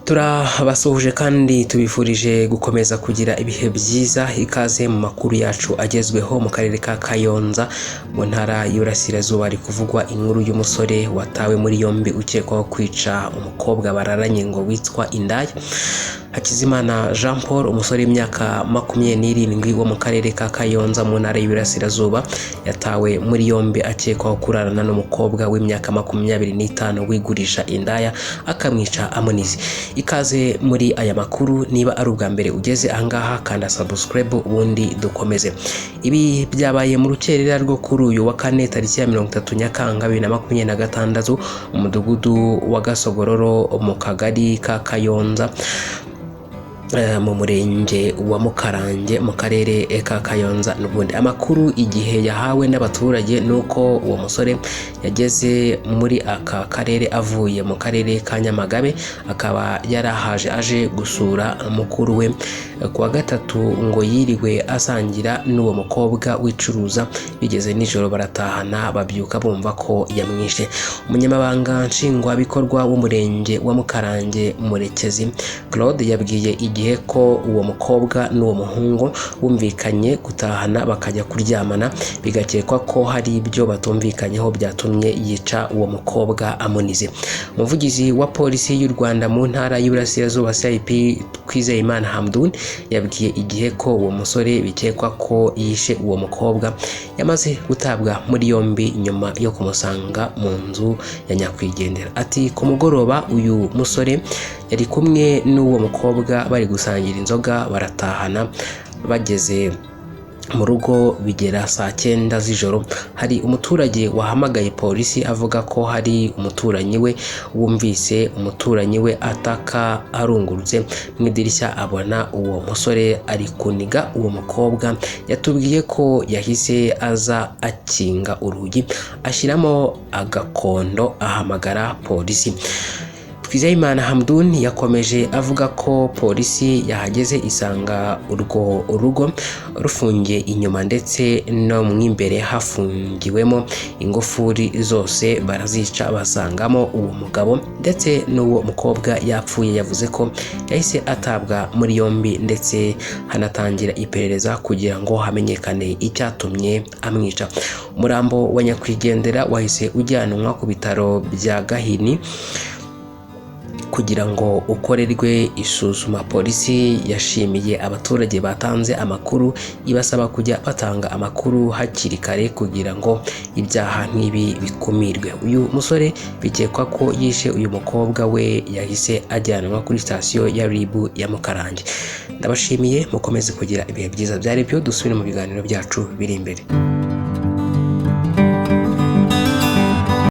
Turabasuhuje kandi tubifurije gukomeza kugira ibihe byiza. Ikaze mu makuru yacu agezweho mu karere ka Kayonza mu ntara y'Iburasirazuba. Ari kuvugwa inkuru y'umusore watawe muri yombi ukekwaho kwica umukobwa bararanye ngo witwa Indaya. Hakizimana Jean Paul, umusore w'imyaka 27 wo mu karere ka Kayonza mu ntara y'Iburasirazuba, yatawe muri yombi akekwaho kurarana n'umukobwa w'imyaka 25 wigurisha indaya akamwica amunize. Ikaze muri aya makuru. Niba ari ubwa mbere ugeze ahangaha, kanda subscribe ubundi dukomeze. Ibi byabaye mu rukerera rwo kuri uyu wa kane tariki ya 30 Nyakanga 2026 mu mudugudu wa Gasogororo mu kagari ka Kayonza mu murenge wa Mukarange mu karere ka Kayonza n'ubundi. Amakuru igihe yahawe n'abaturage nuko uwo musore yageze muri aka karere avuye mu karere ka Nyamagabe, akaba yarahaje aje gusura mukuru we. Kuwa gatatu ngo yiriwe asangira n'uwo mukobwa wicuruza, bigeze nijoro baratahana babyuka bumva ko yamwishe. Umunyamabanga nshingwabikorwa w'umurenge wa Mukarange Murekezi Claude yabwiye igihe ko uwo mukobwa n'uwo muhungu bumvikanye gutahana bakajya kuryamana, bigakekwa ko hari ibyo batumvikanyeho byatumye yica uwo mukobwa amunize. Umuvugizi wa polisi y'u Rwanda mu ntara y'Iburasirazuba CIP Kwizeyimana Hamdun yabwiye igihe ko uwo musore bikekwa ko yishe uwo mukobwa yamaze gutabwa muri yombi nyuma yo kumusanga mu nzu ya nyakwigendera. Ati ku mugoroba uyu musore yari kumwe n'uwo mukobwa bari gusangira inzoga, baratahana. Bageze mu rugo bigera saa 9 z'ijoro, hari umuturage wahamagaye polisi avuga ko hari umuturanyi we wumvise umuturanyi we ataka arungurutse mu idirishya, abona uwo musore ari kuniga uwo mukobwa. Yatubwiye ko yahise aza akinga urugi ashyiramo agakondo ahamagara polisi. Kwizeyimana Hamdun yakomeje avuga ko polisi yahageze isanga urwo urugo rufungiye inyuma ndetse no mu imbere hafungiwemo ingufuri zose, barazica basangamo uwo mugabo ndetse n'uwo mukobwa yapfuye. Yavuze ko yahise atabwa muri yombi ndetse hanatangira iperereza kugira ngo hamenyekane icyatumye amwica. Umurambo wa nyakwigendera wahise ujyanwa ku bitaro bya Gahini kugira ngo ukorerwe isuzuma. Polisi yashimiye abaturage batanze amakuru, ibasaba kujya batanga amakuru hakiri kare kugira ngo ibyaha nk'ibi bikumirwe. Uyu musore bikekwa ko yishe uyu mukobwa we yahise ajyanwa kuri sitasiyo ya RIB ya Mukarange. Ndabashimiye, mukomeze kugira ibihe byiza. Byari byo, dusubire mu biganiro byacu biri imbere.